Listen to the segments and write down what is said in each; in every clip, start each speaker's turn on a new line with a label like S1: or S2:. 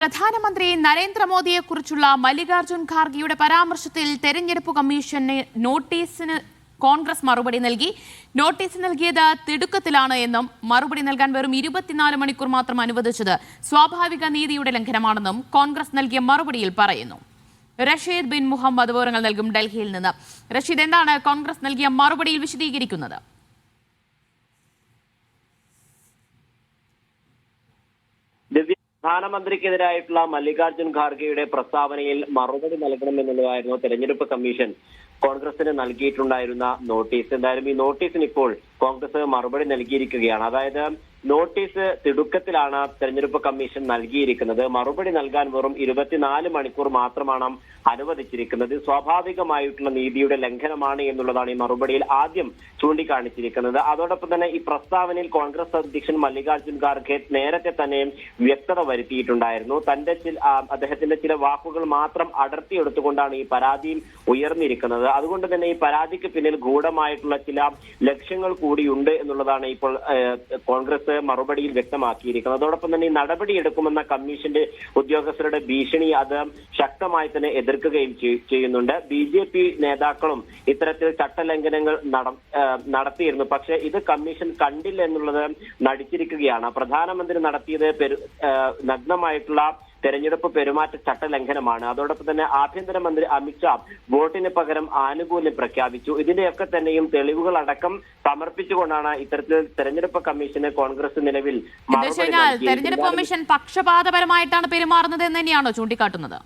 S1: പ്രധാനമന്ത്രി നരേന്ദ്രമോദിയെക്കുറിച്ചുള്ള മല്ലികാർജ്ജുൻ ഖാർഗെയുടെ പരാമർശത്തിൽ തെരഞ്ഞെടുപ്പ് കമ്മീഷന് നോട്ടീസിന് കോൺഗ്രസ് മറുപടി നൽകി. നോട്ടീസ് നൽകിയത് തിടുക്കത്തിലാണ് എന്നും മറുപടി നൽകാൻ വെറും 24 മണിക്കൂർ മാത്രം അനുവദിച്ചത് സ്വാഭാവിക നീതിയുടെ ലംഘനമാണെന്നും കോൺഗ്രസ് നൽകിയ മറുപടിയിൽ പറയുന്നു. റഷീദ് ബിൻ മുഹമ്മദ് വിവരങ്ങൾ നൽകും ഡൽഹിയിൽ നിന്ന്. റഷീദ്, എന്താണ് കോൺഗ്രസ് നൽകിയ മറുപടിയിൽ വിശദീകരിക്കുന്നത്?
S2: പ്രധാനമന്ത്രിക്കെതിരായിട്ടുള്ള മല്ലികാർജ്ജുൻ ഖാർഗെയുടെ പ്രസ്താവനയിൽ മറുപടി നൽകണമെന്നുള്ളതായിരുന്നു തെരഞ്ഞെടുപ്പ് കമ്മീഷൻ കോൺഗ്രസിന് നൽകിയിട്ടുണ്ടായിരുന്ന നോട്ടീസ്. എന്തായാലും ഈ നോട്ടീസിന് ഇപ്പോൾ കോൺഗ്രസ് മറുപടി നൽകിയിരിക്കുകയാണ്. അതായത് നോട്ടീസ് തിടുക്കത്തിലാണ് തെരഞ്ഞെടുപ്പ് കമ്മീഷൻ നൽകിയിരിക്കുന്നത്. മറുപടി നൽകാൻ വെറും 24 മണിക്കൂർ മാത്രമാണ് അനുവദിച്ചിരിക്കുന്നത്. സ്വാഭാവികമായിട്ടുള്ള നീതിയുടെ ലംഘനമാണ് എന്നുള്ളതാണ് ഈ മറുപടിയിൽ ആദ്യം ചൂണ്ടിക്കാണിച്ചിരിക്കുന്നത്. അതോടൊപ്പം തന്നെ ഈ പ്രസ്താവനയിൽ കോൺഗ്രസ് അധ്യക്ഷൻ മല്ലികാർജ്ജുൻ ഖാർഗെ നേരത്തെ തന്നെ വ്യക്തത വരുത്തിയിട്ടുണ്ടായിരുന്നു. അദ്ദേഹത്തിന്റെ ചില വാക്കുകൾ മാത്രം അടർത്തിയെടുത്തുകൊണ്ടാണ് ഈ പരാതിയും ഉയർന്നിരിക്കുന്നത്. അതുകൊണ്ട് തന്നെ ഈ പരാതിക്ക് പിന്നിൽ ഗൂഢമായിട്ടുള്ള ചില ലക്ഷ്യങ്ങൾ കൂടിയുണ്ട് എന്നുള്ളതാണ് ഇപ്പോൾ കോൺഗ്രസ് മറുപടിയിൽ വ്യക്തമാക്കിയിരിക്കുന്നത്. അതോടൊപ്പം തന്നെ ഈ നടപടിയെടുക്കുമെന്ന കമ്മീഷന്റെ ഉദ്യോഗസ്ഥരുടെ ഭീഷണി അത് ശക്തമായി തന്നെ എതിർക്കുകയും ചെയ്യുന്നുണ്ട്. BJP നേതാക്കളും ഇത്തരത്തിൽ ചട്ടലംഘനങ്ങൾ നടത്തിയിരുന്നു. പക്ഷെ ഇത് കമ്മീഷൻ കണ്ടില്ല എന്നുള്ളത് നടിച്ചിരിക്കുകയാണ്. പ്രധാനമന്ത്രി നടത്തിയത് നഗ്നമായിട്ടുള്ള തെരഞ്ഞെടുപ്പ് പെരുമാറ്റ ചട്ടലംഘനമാണ്. അതോടൊപ്പം തന്നെ ആഭ്യന്തരമന്ത്രി അമിത്ഷാ വോട്ടിന് പകരം ആനുകൂല്യം പ്രഖ്യാപിച്ചു. ഇതിന്റെയൊക്കെ തന്നെയും തെളിവുകൾ അടക്കം സമർപ്പിച്ചുകൊണ്ടാണ് ഇത്തരത്തിൽ തെരഞ്ഞെടുപ്പ് കമ്മീഷന് കോൺഗ്രസ് നിലവിൽ
S1: തെരഞ്ഞെടുപ്പ് കമ്മീഷൻ പക്ഷപാതപരമായിട്ടാണ് പെരുമാറുന്നത് എന്ന് തന്നെയാണോ ചൂണ്ടിക്കാട്ടുന്നത്?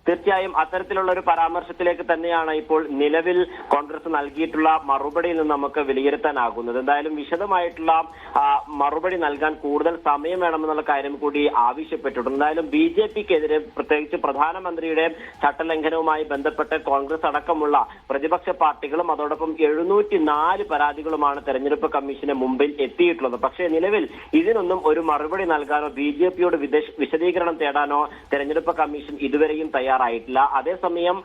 S2: തീർച്ചയായും അത്തരത്തിലുള്ള ഒരു പരാമർശത്തിലേക്ക് തന്നെയാണ് ഇപ്പോൾ നിലവിൽ കോൺഗ്രസ് നൽകിയിട്ടുള്ള മറുപടിയിൽ നിന്ന് നമുക്ക് വിലയിരുത്താനാകുന്നത്. എന്തായാലും വിശദമായിട്ടുള്ള മറുപടി നൽകാൻ കൂടുതൽ സമയം വേണമെന്നുള്ള കാര്യം കൂടി ആവശ്യപ്പെട്ടിട്ടുണ്ട്. എന്തായാലും BJPക്കെതിരെ പ്രത്യേകിച്ച് പ്രധാനമന്ത്രിയുടെ ചട്ടലംഘനവുമായി ബന്ധപ്പെട്ട് കോൺഗ്രസ് അടക്കമുള്ള പ്രതിപക്ഷ പാർട്ടികളും അതോടൊപ്പം 704 പരാതികളുമാണ് തെരഞ്ഞെടുപ്പ് കമ്മീഷന് മുമ്പിൽ എത്തിയിട്ടുള്ളത്. പക്ഷേ നിലവിൽ ഇതിനൊന്നും ഒരു മറുപടി നൽകാനോ BJPയോട് വിശദീകരണം തേടാനോ തെരഞ്ഞെടുപ്പ് കമ്മീഷൻ ഇതുവരെയും തയ്യാറായിട്ടില്ല. അതേസമയം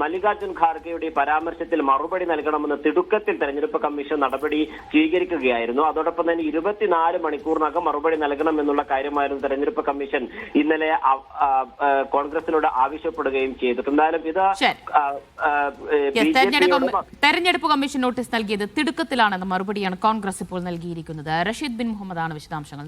S2: മല്ലികാർജ്ജുൻ ഖാർഗെയുടെ പരാമർശത്തിൽ മറുപടി നൽകണമെന്ന് തിടുക്കത്തിൽ തെരഞ്ഞെടുപ്പ് കമ്മീഷൻ നടപടി സ്വീകരിക്കുകയായിരുന്നു. അതോടൊപ്പം തന്നെ 24 മണിക്കൂറിനകം മറുപടി നൽകണമെന്നുള്ള കാര്യമായിരുന്നു തെരഞ്ഞെടുപ്പ് കമ്മീഷൻ ഇന്നലെ കോൺഗ്രസിനോട് ആവശ്യപ്പെടുകയും ചെയ്തിട്ടുണ്ട്. എന്തായാലും ഇത്
S1: തെരഞ്ഞെടുപ്പ് കമ്മീഷൻ നോട്ടീസ് നൽകിയത് തിടുക്കത്തിലാണെന്ന മറുപടിയാണ് കോൺഗ്രസ് ഇപ്പോൾ നൽകിയിരിക്കുന്നത്. റഷീദ് ബിൻ മുഹമ്മദ് ആണ് വിശദാംശങ്ങൾ